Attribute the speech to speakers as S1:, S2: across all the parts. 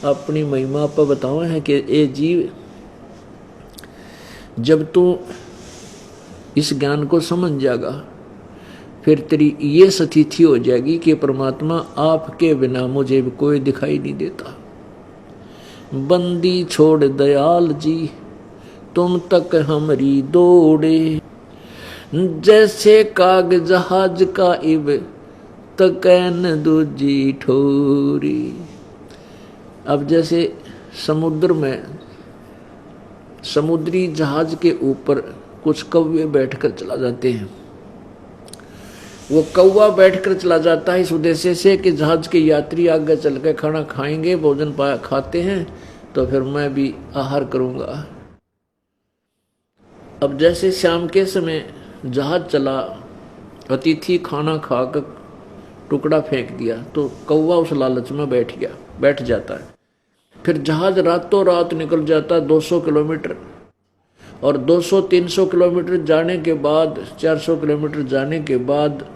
S1: अपनी महिमा पर बताओ है कि ए जीव, जब तू इस ज्ञान को समझ जाएगा फिर तेरी ये स्थिति हो जाएगी कि परमात्मा आपके बिना मुझे भी कोई दिखाई नहीं देता। बंदी छोड़ दयाल जी तुम तक हमारी दौड़े, जैसे काग जहाज का इब तकैन दूजी ठोरी। अब जैसे समुद्र में समुद्री जहाज के ऊपर कुछ कौवे बैठकर चला जाते हैं। वो कौवा बैठकर चला जाता है इस उद्देश्य से कि जहाज के यात्री आगे चल के खाना खाएंगे, भोजन खाते हैं तो फिर मैं भी आहार करूंगा। अब जैसे शाम के समय जहाज चला, अतिथि खाना खाकर टुकड़ा फेंक दिया तो कौवा उस लालच में बैठ जाता है। फिर जहाज रातों रात निकल जाता 200 किलोमीटर, और 200-300 किलोमीटर जाने के बाद, 400 किलोमीटर जाने के बाद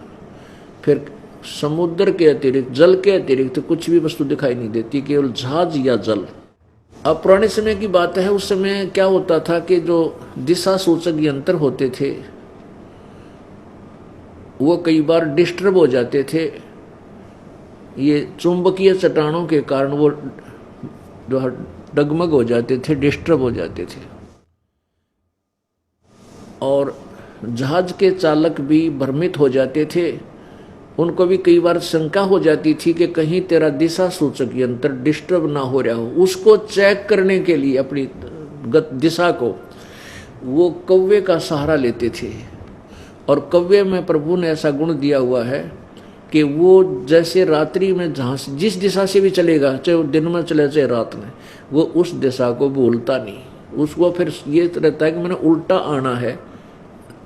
S1: फिर समुद्र के अतिरिक्त, जल के अतिरिक्त कुछ भी वस्तु दिखाई नहीं देती, केवल जहाज या जल। अब पुराने समय की बात है, उस समय क्या होता था कि जो दिशा सूचक यंत्र होते थे वो कई बार डिस्टर्ब हो जाते थे। ये चुंबकीय चट्टानों के कारण वो जो डगमग हो जाते थे, डिस्टर्ब हो जाते थे, और जहाज के चालक भी भ्रमित हो जाते थे। उनको भी कई बार शंका हो जाती थी कि कहीं तेरा दिशा सूचक यंत्र डिस्टर्ब ना हो रहा हो। उसको चेक करने के लिए अपनी दिशा को वो कौवे का सहारा लेते थे। और कौवे में प्रभु ने ऐसा गुण दिया हुआ है कि वो जैसे रात्रि में जहाँ जिस दिशा से भी चलेगा, चाहे वो दिन में चले चाहे रात में, वो उस दिशा को भूलता नहीं। उसको फिर ये रहता है कि मैंने उल्टा आना है,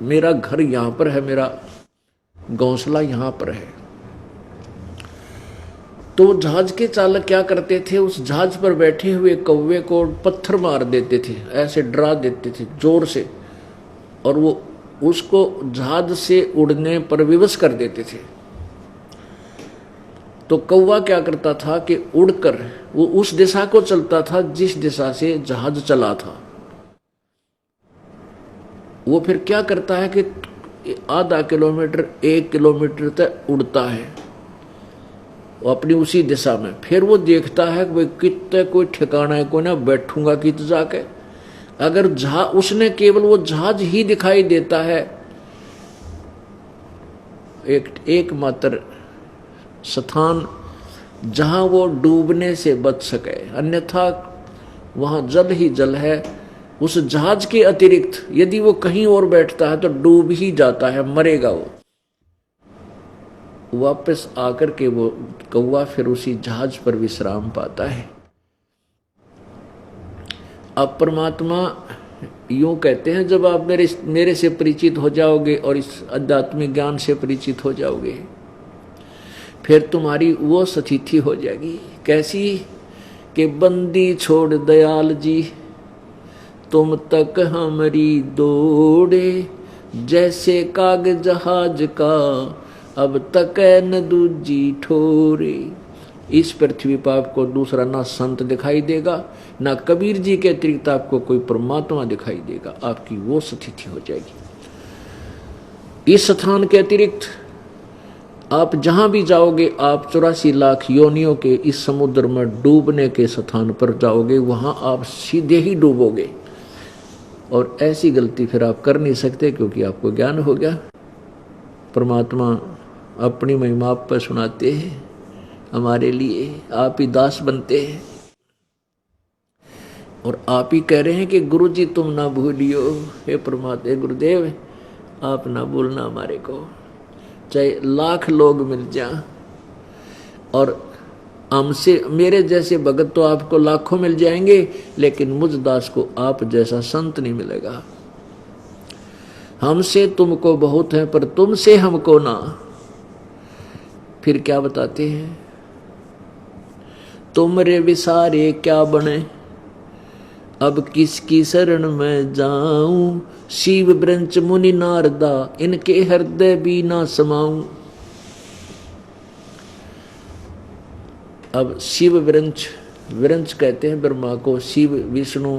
S1: मेरा घर यहाँ पर है, मेरा घोंसला यहाँ पर है। तो जहाज के चालक क्या करते थे, उस जहाज पर बैठे हुए कौवे को पत्थर मार देते थे, ऐसे डरा देते थे जोर से, और वो उसको जहाज से उड़ने पर विवश कर देते थे। तो कौवा क्या करता था कि उड़कर वो उस दिशा को चलता था जिस दिशा से जहाज चला था। वो फिर क्या करता है कि आधा किलोमीटर 1 किलोमीटर तक उड़ता है वो अपनी उसी दिशा में। फिर वो देखता है कि भाई कितने कोई ठिकाना है, कोई ना बैठूंगा कित जाके। अगर उसने केवल वो जहाज ही दिखाई देता है, एकमात्र स्थान जहां वो डूबने से बच सके, अन्यथा वहां जल ही जल है। उस जहाज के अतिरिक्त यदि वो कहीं और बैठता है तो डूब ही जाता है, मरेगा वो। वापस आकर के वो कौवा फिर उसी जहाज पर विश्राम पाता है। अब परमात्मा यूं कहते हैं, जब आप मेरे से परिचित हो जाओगे और इस आध्यात्मिक ज्ञान से परिचित हो जाओगे, फिर तुम्हारी वो स्थिति हो जाएगी कैसी कि बंदी छोड़ दयाल जी तुम तक हमारी दौड़े, जैसे काग जहाज का अब तक न दूजी ठोरे। इस पृथ्वी पर आपको दूसरा ना संत दिखाई देगा, ना कबीर जी के अतिरिक्त आपको कोई परमात्मा दिखाई देगा। आपकी वो स्थिति हो जाएगी। इस स्थान के अतिरिक्त आप जहां भी जाओगे, आप 84 लाख योनियों के इस समुद्र में डूबने के स्थान पर जाओगे, वहां आप सीधे ही डूबोगे। और ऐसी गलती फिर आप कर नहीं सकते, क्योंकि आपको ज्ञान हो गया। परमात्मा अपनी महिमा आप पर सुनाते हैं हमारे लिए, आप ही दास बनते हैं और आप ही कह रहे हैं कि गुरु जी तुम ना भूलियो। हे परमात्मा, गुरुदेव आप ना भूलना हमारे को, चाहे लाख लोग मिल जाएं और हमसे मेरे जैसे भगत तो आपको लाखों मिल जाएंगे, लेकिन मुझ दास को आप जैसा संत नहीं मिलेगा। हमसे तुमको बहुत है पर तुमसे हमको ना। फिर क्या बताते हैं, तुमरे विसारे क्या बने, अब किसकी शरण में जाऊं, शिव ब्रंच मुनि नारदा इनके हृदय भी ना समाऊं। अब शिव ब्रंच विरंच कहते हैं ब्रह्मा को, शिव विष्णु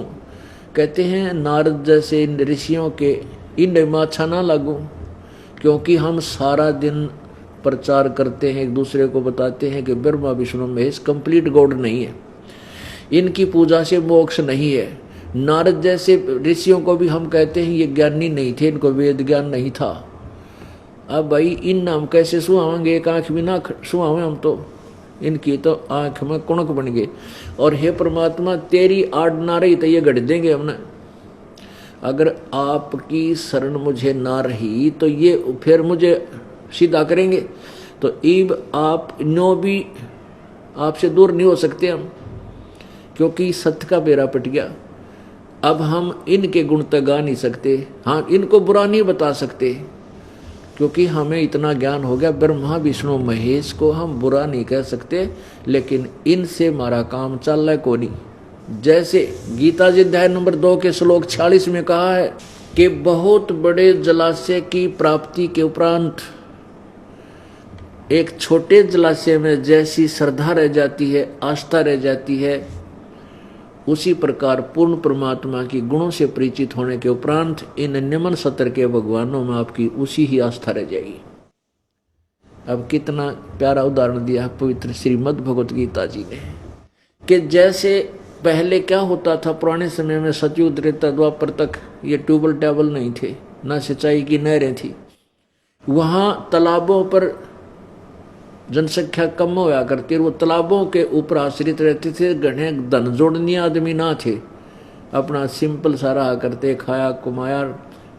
S1: कहते हैं नारद जैसे इन ऋषियों के इन माछा ना लागू, क्योंकि हम सारा दिन प्रचार करते हैं, एक दूसरे को बताते हैं कि ब्रह्मा विष्णु महेश कंप्लीट गॉड नहीं है, इनकी पूजा से मोक्ष नहीं है। नारद जैसे ऋषियों को भी हम कहते हैं ये ज्ञानी नहीं थे, इनको वेद ज्ञान नहीं था। अब भाई इन नाम कैसे सुहावेंगे, एक आँख भी ना सुहावे हम तो, इनकी तो आँख में कुणक बन गए। और हे परमात्मा तेरी आड़ ना रही तो ये गढ़ देंगे हमने, अगर आपकी शरण मुझे ना रही तो ये फिर मुझे सीधा करेंगे। तो ईब आप नो भी आपसे दूर नहीं हो सकते हम, क्योंकि सत्य का बेड़ा पिट गया। अब हम इनके गुण तक गा नहीं सकते, हाँ इनको बुरा नहीं बता सकते, क्योंकि हमें इतना ज्ञान हो गया। ब्रह्मा विष्णु महेश को हम बुरा नहीं कह सकते, लेकिन इनसे हमारा काम चल रहा है को नहीं। जैसे गीता जी अध्याय नंबर 2 के श्लोक 46 में कहा है कि बहुत बड़े जलाशय की प्राप्ति के उपरांत एक छोटे जलाशय में जैसी श्रद्धा रह जाती है, आस्था रह जाती है, उसी प्रकार पूर्ण परमात्मा की गुणों से परिचित होने के उपरांत इन निम्न सत्र के भगवानों में आपकी उसी ही आस्था रह जाएगी। अब कितना प्यारा उदाहरण दिया पवित्र श्रीमद् भगवत गीता जी ने, कि जैसे पहले क्या होता था पुराने समय में, सतयुग त्रेता द्वापर तक ये ट्यूबल टैबल नहीं थे, ना सिंचाई की नहरें थी, वहां तालाबों पर जनसंख्या कम होया करती, वो तालाबों के ऊपर आश्रित रहते थे। घने धन जोड़नी आदमी ना थे, अपना सिंपल सारा करते, खाया कमाया,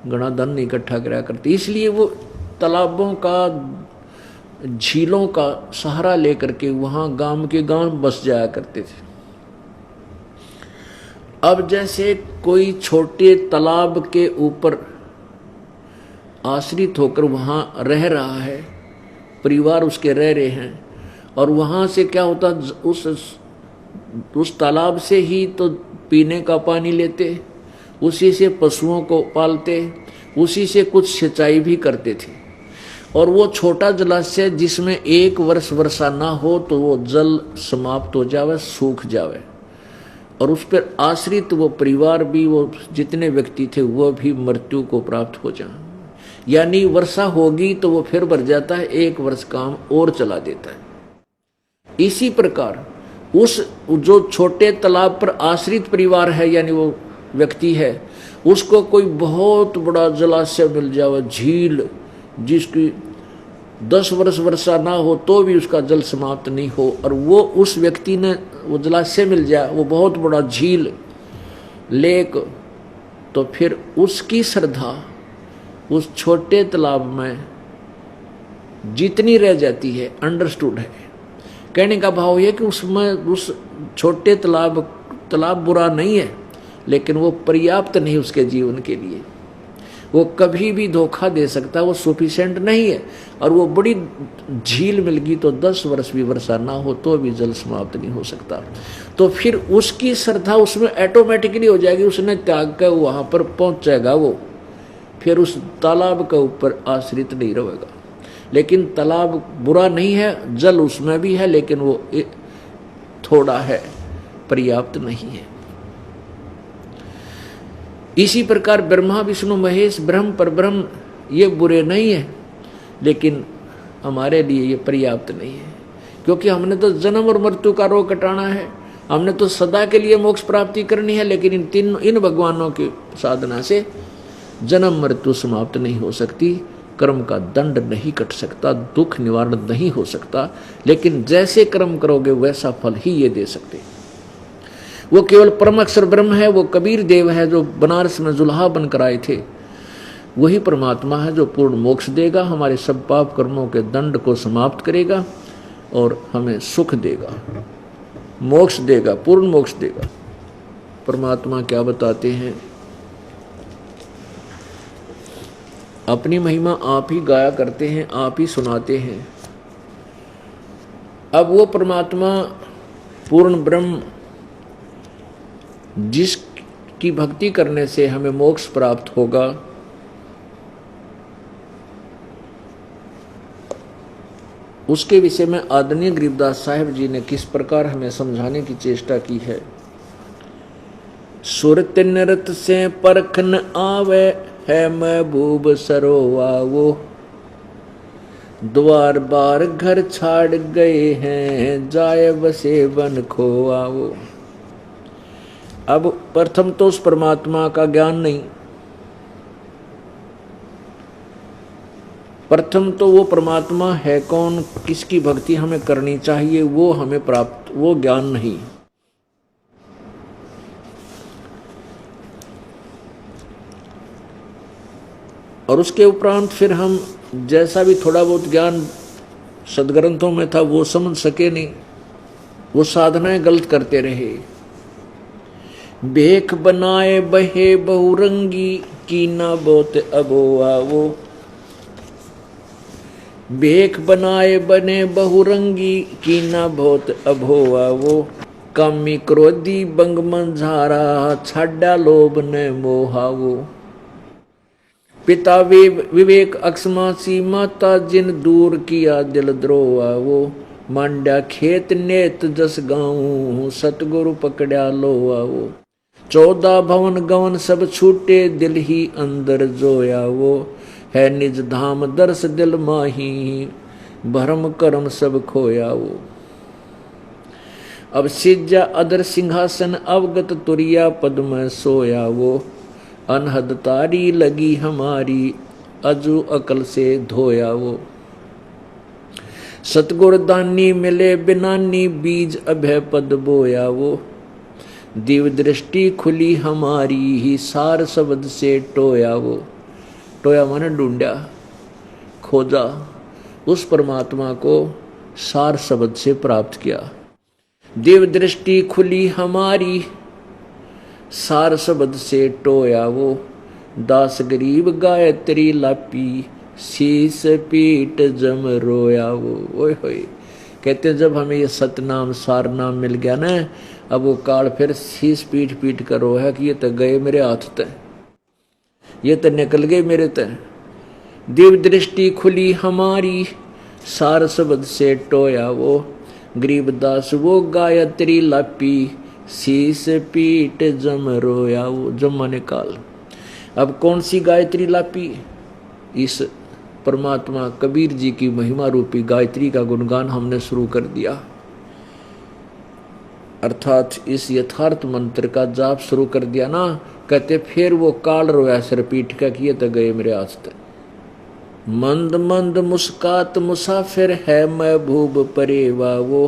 S1: घना धन इकट्ठा कराया करते, इसलिए वो तालाबों का झीलों का सहारा लेकर के वहां गांव के गांव बस जाया करते थे। अब जैसे कोई छोटे तालाब के ऊपर आश्रित होकर वहां रह रहा है, परिवार उसके रह रहे हैं, और वहाँ से क्या होता, उस तालाब से ही तो पीने का पानी लेते, उसी से पशुओं को पालते, उसी से कुछ सिंचाई भी करते थे। और वो छोटा जलाशय जिसमें एक वर्ष वर्षा ना हो तो वो जल समाप्त हो जावे, सूख जावे, और उस पर आश्रित वो परिवार भी, वो जितने व्यक्ति थे वो भी मृत्यु को प्राप्त हो जाए। यानी वर्षा होगी तो वो फिर भर जाता है, एक वर्ष काम और चला देता है। इसी प्रकार उस जो छोटे तालाब पर आश्रित परिवार है, यानी वो व्यक्ति है, उसको कोई बहुत बड़ा जलाशय मिल जाए, झील जिसकी 10 वर्ष वर्षा ना हो तो भी उसका जल समाप्त नहीं हो, और वो उस व्यक्ति ने वो जलाशय मिल जाए, वो बहुत बड़ा झील लेक, तो फिर उसकी श्रद्धा उस छोटे तालाब में जितनी रह जाती है, अंडरस्टूड है। कहने का भाव यह कि उसमें उस छोटे तालाब बुरा नहीं है, लेकिन वो पर्याप्त नहीं उसके जीवन के लिए, वो कभी भी धोखा दे सकता है, वो सफिशिएंट नहीं है। और वो बड़ी झील मिल गई तो 10 वर्ष भी वर्षा ना हो तो भी जल समाप्त नहीं हो सकता। तो फिर उसकी श्रद्धा उसमें ऑटोमेटिकली हो जाएगी, उसने त्याग कर वहां पर पहुंच जाएगा, वो फिर उस तालाब के ऊपर आश्रित नहीं रहेगा। लेकिन तालाब बुरा नहीं है, जल उसमें भी है, लेकिन वो थोड़ा है, पर्याप्त नहीं है। इसी प्रकार ब्रह्मा विष्णु महेश ब्रह्म परब्रह्म ये बुरे नहीं है, लेकिन हमारे लिए ये पर्याप्त नहीं है, क्योंकि हमने तो जन्म और मृत्यु का रोग कटाना है, हमने तो सदा के लिए मोक्ष प्राप्ति करनी है। लेकिन इन भगवानों की साधना से जन्म मृत्यु समाप्त नहीं हो सकती, कर्म का दंड नहीं कट सकता, दुख निवारण नहीं हो सकता, लेकिन जैसे कर्म करोगे वैसा फल ही ये दे सकते। वो केवल परम अक्षर ब्रह्म है, वो कबीर देव है जो बनारस में जुल्हा बनकर आए थे, वही परमात्मा है जो पूर्ण मोक्ष देगा, हमारे सब पाप कर्मों के दंड को समाप्त करेगा और हमें सुख देगा, मोक्ष देगा, पूर्ण मोक्ष देगा। परमात्मा क्या बताते हैं, अपनी महिमा आप ही गाया करते हैं, आप ही सुनाते हैं। अब वो परमात्मा पूर्ण ब्रह्म जिसकी भक्ति करने से हमें मोक्ष प्राप्त होगा, उसके विषय में आदरणीय गरीबदास साहिब जी ने किस प्रकार हमें समझाने की चेष्टा की है। सुरत नृत से परखन आवे है महबूब सरोवा वो, द्वार बार घर छाड़ गए हैं जाए बसे बन खोआ वो। अब प्रथम तो उस परमात्मा का ज्ञान नहीं, प्रथम तो वो परमात्मा है कौन, किसकी भक्ति हमें करनी चाहिए, वो हमें प्राप्त, वो ज्ञान नहीं। और उसके उपरांत फिर हम जैसा भी थोड़ा बहुत ज्ञान सदग्रंथों में था वो समझ सके नहीं, वो साधनाएं गलत करते रहे। बेख बनाए बहे बहुरंगी कीना बहुत अबोआ वो, बेख बनाए बने बहुरंगी कीना बहुत अभोआ वो। कामी क्रोधी बंग मंझारा छाड़ा लोभ ने मोहा वो। पिता विवेक अक्षमासी माता जिन दूर किया दिल द्रोहा वो। मांड्या खेत नेत जस गाऊं सतगुरु पकड़ा लोहा वो। 14 भवन गवन सब छूटे दिल ही अंदर जोया वो। है निज धाम दर्श दिल माही भरम कर्म सब खोया वो। अब सिज्जा अदर सिंहासन अवगत तुरिया पद में सोया वो। अनहद तारी लगी हमारी अजू अकल से धोया वो। सतगुर दानी मिले बिनानी बीज अभय पद बोया वो। दिव्य दृष्टि खुली हमारी ही सार शब्द से टोया वो। टोया माने ढूंढा, खोजा, उस परमात्मा को सार शब्द से प्राप्त किया। दिव्य दृष्टि खुली हमारी सार शब्द से टोया वो। दास गरीब गायत्री लापी शीस पीट जम रोया वो। ओए होए, कहते जब हमें ये सतनाम सार नाम मिल गया ना, अब वो काल फिर शीस पीट पीट कर रो है कि ये तो गए मेरे हाथ तय, ये तो निकल गए मेरे तय। दिव्य दृष्टि खुली हमारी सार शब्द से टोया वो। गरीबदास वो गायत्री लापी शीस पीट जम रोया वो। जम माने काल। अब कौन सी गायत्री लापी? इस परमात्मा कबीर जी की महिमा रूपी गायत्री का गुणगान हमने शुरू कर दिया, अर्थात इस यथार्थ मंत्र का जाप शुरू कर दिया ना। कहते फिर वो काल रोया सिर पीट का किए तो गए मेरे आस्ते। मंद मंद मुस्कात मुसाफिर है महबूब परेवा वो।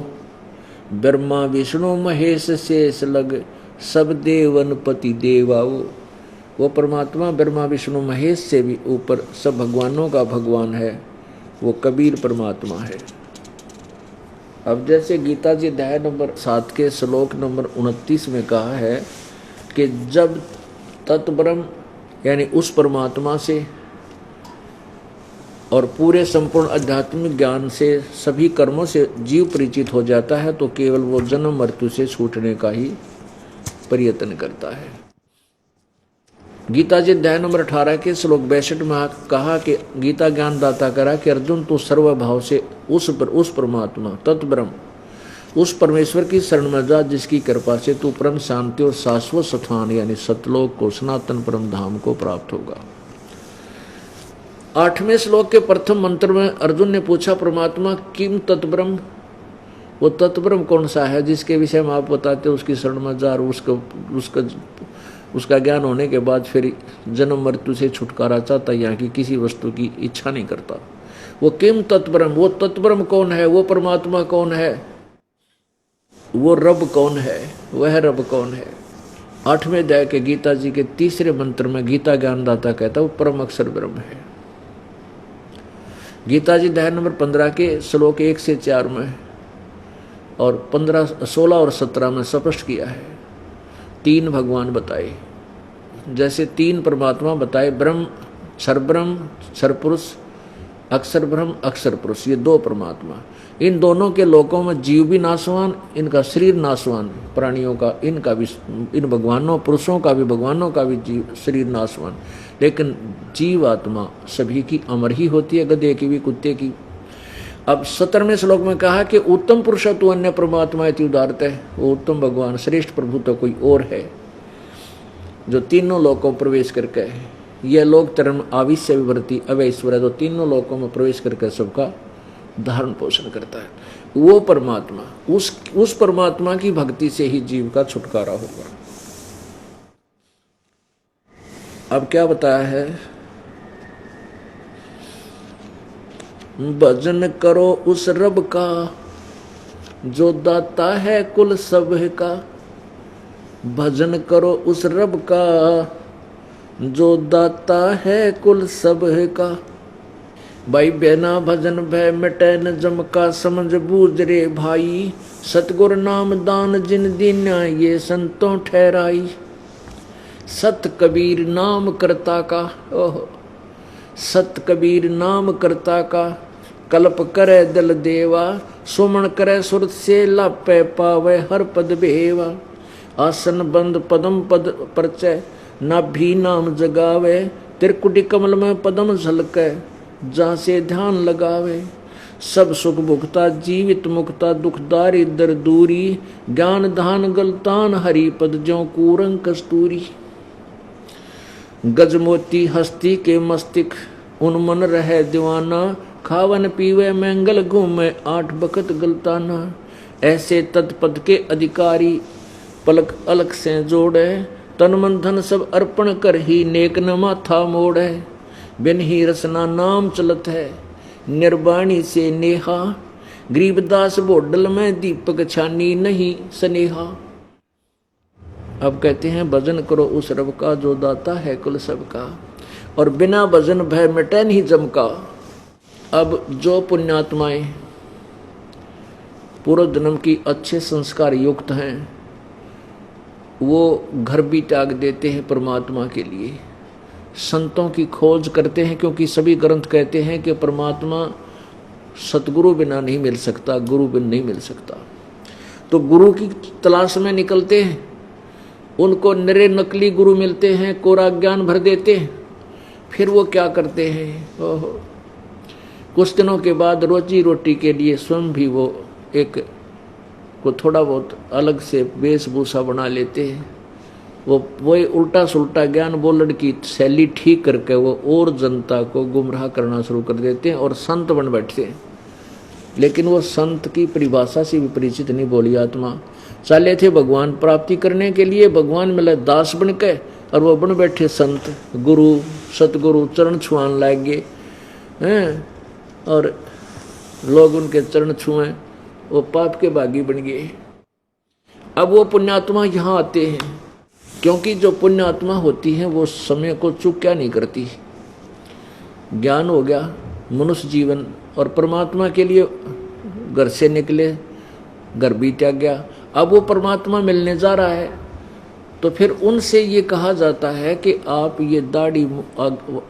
S1: ब्रह्मा विष्णु महेश शेष लग सब देवन पति देवा वो परमात्मा ब्रह्मा विष्णु महेश से भी ऊपर सब भगवानों का भगवान है, वो कबीर परमात्मा है। अब जैसे गीता जी अध्याय नंबर 7 के श्लोक नंबर 29 में कहा है कि जब तत्ब्रह्म यानी उस परमात्मा से और पूरे संपूर्ण आध्यात्मिक ज्ञान से सभी कर्मों से जीव परिचित हो जाता है तो केवल वो जन्म मृत्यु से छूटने का ही प्रयत्न करता है। गीता जी अध्याय नंबर 18 के श्लोक 62 में कहा कि गीता ज्ञान दाता करा कि अर्जुन तो सर्वभाव से उस परमात्मा तत्ब्रह्म उस परमेश्वर की शरण में जा जिसकी कृपा से तू परम शांति और शाश्वत स्थान यानी सतलोक को सनातन परम धाम को प्राप्त होगा। 8वें श्लोक के प्रथम मंत्र में अर्जुन ने पूछा परमात्मा किम तत्ब्रह्म, वो तत्ब्रह्म कौन सा है जिसके विषय में आप बताते उसकी शरण में जा और उसका ज्ञान होने के बाद फिर जन्म मृत्यु से छुटकारा चाहता, यहाँ की किसी वस्तु की इच्छा नहीं करता। वो किम तत्ब्रह्म, वो तत्ब्रह्म कौन है, वो परमात्मा कौन है, वो रब कौन है, वह रब कौन है। 8वें अध्याय के गीता जी के 3रे मंत्र में गीता ज्ञानदाता कहता वो परम अक्षर ब्रह्म है। गीता जी अध्याय नंबर 15 के श्लोक 1 से 4 में और 15, 16 और 17 में स्पष्ट किया है। 3 भगवान बताए, जैसे 3 परमात्मा बताए, ब्रह्म सरपुरुष, अक्षर ब्रह्म अक्षर पुरुष, ये 2 परमात्मा। इन दोनों के लोकों में जीव भी नाशवान, इनका शरीर नाशवान, प्राणियों का, इनका भी, इन भगवानों पुरुषों का भी भगवानों का भी जीव शरीर नाशवान, लेकिन जीव आत्मा सभी की अमर ही होती है, गधे की भी कुत्ते की। अब 17वें श्लोक में कहा कि उत्तम पुरुष तू अन्य परमात्मा इति उदारते, वो उत्तम भगवान श्रेष्ठ प्रभु तो कोई और है जो तीनों लोकों में प्रवेश करके, यह लोक धर्म आविश्य विवृत्ति अवैश्वर है, तो तीनों लोकों में प्रवेश करके सबका धारण पोषण करता है। वो परमात्मा, उस परमात्मा की भक्ति से ही जीव का छुटकारा होगा। अब क्या बताया है, भजन करो उस रब का जो दाता है कुल सब का, भजन करो उस रब का जो दाता है कुल सब का। भाई बिना भजन भय मिटे न जम का, समझ बूझ रे भाई सतगुर नाम दान जिन दीन्या ये संतों ठहराई। सत कबीर नाम करता का, ओह सत कबीर नाम करता का, कल्प करे दल देवा, सुमन करे सुरत से लापे पावे हर पद बेवा। आसन बंद पदम पद परचय नाभि नाम जगावे, त्रिकुटी कमल में पदम झलके जहाँ से ध्यान लगावे। सब सुख भुगता जीवित मुक्ता, दुखदारी दर दूरी, ज्ञान धान गलतान हरि पद ज्यों कूरंग कस्तूरी। गजमोती हस्ती के मस्तिक उन्मन रहे दीवाना, खावन पीवे मंगल घूमे 8 बखत गलताना। ऐसे तत्पद के अधिकारी पलक अलग से जोड़े, तन मन धन सब अर्पण कर ही नेक न माथा मोड़े। बिन ही रसना नाम चलत है निर्वाणी से नेहा, गरीबदास बोडल में दीपक छानी नहीं सनेहा। अब कहते हैं भजन करो उस रब का जो दाता है कुल सब का, और बिना भजन भय मिटे नहीं जम का। अब जो पुण्यात्माएं पूर्व जन्म की अच्छे संस्कार युक्त हैं वो घर भी त्याग देते हैं परमात्मा के लिए, संतों की खोज करते हैं, क्योंकि सभी ग्रंथ कहते हैं कि परमात्मा सतगुरु बिना नहीं मिल सकता, गुरु बिना नहीं मिल सकता। तो गुरु की तलाश में निकलते हैं, उनको निरे नकली गुरु मिलते हैं, कोरा ज्ञान भर देते हैं। फिर वो क्या करते हैं, ओहो कुछ दिनों के बाद रोजी रोटी के लिए स्वयं भी वो एक को थोड़ा बहुत अलग से वेशभूषा बना लेते हैं। वो वही उल्टा सुल्टा ज्ञान बोलने की शैली ठीक करके वो और जनता को गुमराह करना शुरू कर देते हैं और संत बन बैठते हैं। लेकिन वो संत की परिभाषा से भी परिचित नहीं भोली आत्मा। चले थे भगवान प्राप्ति करने के लिए, भगवान मिले दास बन के, और वो बन बैठे संत, गुरु सतगुरु चरण छुआन लग गए हैं, और लोग उनके चरण छुए, वो पाप के भागी बन गए। अब वो पुण्यात्मा यहाँ आते हैं, क्योंकि जो पुण्यात्मा होती है वो समय को चूक क्या नहीं करती। ज्ञान हो गया मनुष्य जीवन, और परमात्मा के लिए घर से निकले, घर भी त्याग गया, अब वो परमात्मा मिलने जा रहा है। तो फिर उनसे ये कहा जाता है कि आप ये दाढ़ी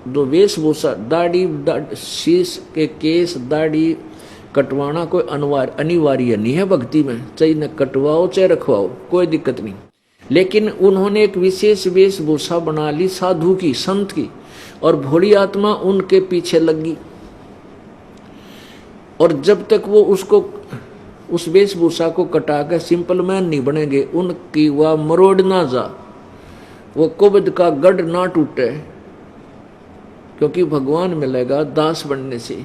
S1: जो वेशभूषा, दाढ़ी शीश के केस दाढ़ी कटवाना कोई अनिवार्य नहीं है भक्ति में, चाहे न कटवाओ चाहे रखवाओ, कोई दिक्कत नहीं। लेकिन उन्होंने एक विशेष वेशभूषा बना ली साधु की, संत की, और भोली आत्मा उनके पीछे लगी। और जब तक वो उसको उस वेशभूषा को कटा कर सिंपल मैन नहीं बनेंगे, उनकी वह मरोड़ ना जा, वो कुबद का गढ़ ना टूटे, क्योंकि भगवान मिलेगा दास बनने से।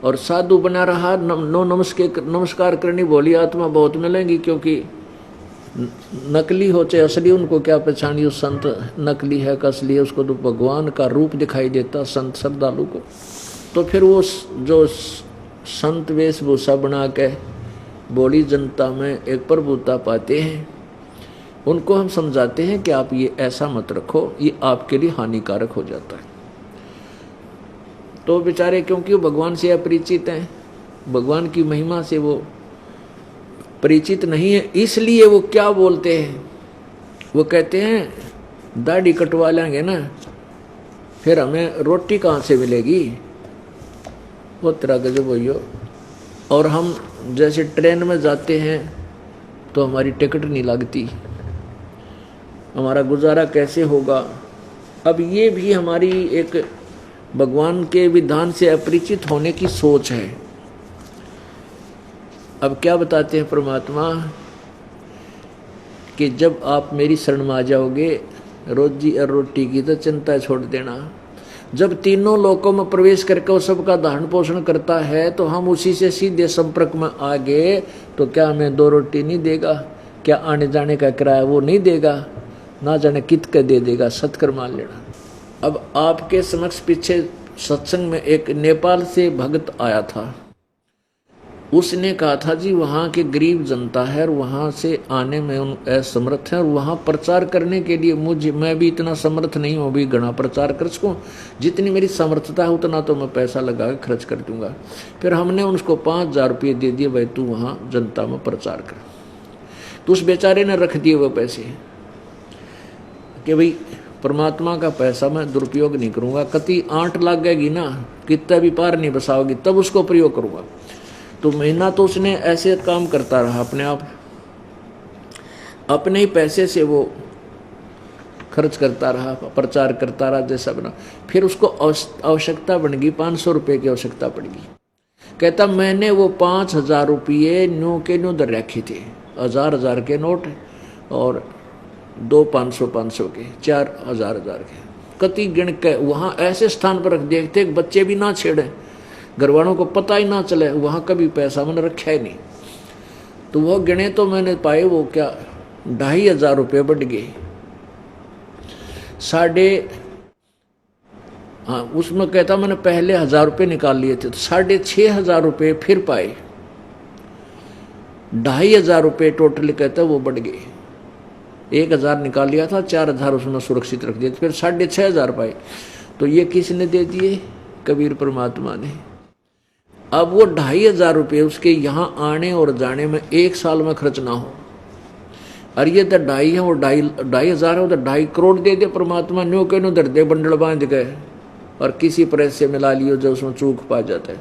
S1: और साधु बना रहा नमस्कार करनी भोली आत्मा बहुत मिलेंगी, क्योंकि नकली हो चाहे असली, उनको क्या पहचानी उस संत नकली है का असली है, उसको तो भगवान का रूप दिखाई देता संत श्रद्धालु को। तो फिर वो जो संत वेशभूषा बना के बोली जनता में एक प्रभुता पाते हैं, उनको हम समझाते हैं कि आप ये ऐसा मत रखो, ये आपके लिए हानिकारक हो जाता है। तो बेचारे क्योंकि वो भगवान से अपरिचित हैं, भगवान की महिमा से वो परिचित नहीं है, इसलिए वो क्या बोलते हैं, वो कहते हैं दाढ़ी कटवा लेंगे ना फिर हमें रोटी कहाँ से मिलेगी, वो तरह गजब हो। और हम जैसे ट्रेन में जाते हैं तो हमारी टिकट नहीं लगती, हमारा गुजारा कैसे होगा। अब ये भी हमारी एक भगवान के विधान से अपरिचित होने की सोच है। अब क्या बताते हैं परमात्मा कि जब आप मेरी शरण में आ जाओगे, रोजी और रोटी की तो चिंता छोड़ देना। जब तीनों लोकों में प्रवेश करके वो सबका धारण पोषण करता है तो हम उसी से सीधे संपर्क में आ गए तो क्या हमें 2 रोटी नहीं देगा? क्या आने जाने का किराया वो नहीं देगा? ना जाने कित के दे देगा। सत्कर मान लेना। अब आपके समक्ष पीछे सत्संग में एक नेपाल से भक्त आया था। उसने कहा था जी वहाँ के गरीब जनता है और वहाँ से आने में असमर्थ है और वहाँ प्रचार करने के लिए मैं भी इतना समर्थ नहीं हूँ अभी घना प्रचार कर सकूँ। जितनी मेरी समर्थता है उतना तो मैं पैसा लगा के खर्च कर दूंगा। फिर हमने उसको 5,000 रुपये दे दिए, भाई तू वहाँ जनता में प्रचार कर। तो उस बेचारे ने रख दिए वो पैसे कि भाई परमात्मा का पैसा मैं दुरुपयोग नहीं करूँगा, कति आंट लगेगी ना, कितना भी पार नहीं बसाओगी तब उसको प्रयोग करूँगा। तो महीना तो उसने ऐसे काम करता रहा, अपने आप अपने ही पैसे से वो खर्च करता रहा, प्रचार करता रहा जैसा बना। फिर उसको आवश्यकता बन गई, 500 रुपये की आवश्यकता पड़ गई। कहता मैंने वो 5,000 रुपये न्यू के न्यू दर रखे थे, 1,000 के नोट और 2 500 के, 4,000 के, कति गिण के वहाँ ऐसे स्थान पर रख देखते बच्चे भी ना छेड़े, घर वालों को पता ही ना चले, वहाँ कभी पैसा मैंने रखा ही नहीं। तो वो गिने तो मैंने पाए वो क्या 2,500 रुपये बढ़ गए। उसमें कहता मैंने पहले 1,000 रुपये निकाल लिए थे तो 6,500 रुपये फिर पाए, 2,500 रुपये टोटल कहता वो बढ़ गए। 1,000 निकाल लिया था, 4,000 उसमें सुरक्षित रख दिए, फिर 6,500 पाए। तो ये किसने दे दिए? कबीर परमात्मा ने। अब वो 2,500 रुपये उसके यहाँ आने और जाने में 1 साल में खर्च ना हो, और ये तो 2,500 है, वो 2,500 है, तो 2.5 करोड़ दे दे परमात्मा। न्यू के न्यू दे बंडल बांध गए और किसी प्रेस से मिला लियो जो उसमें चूक पा जाता है।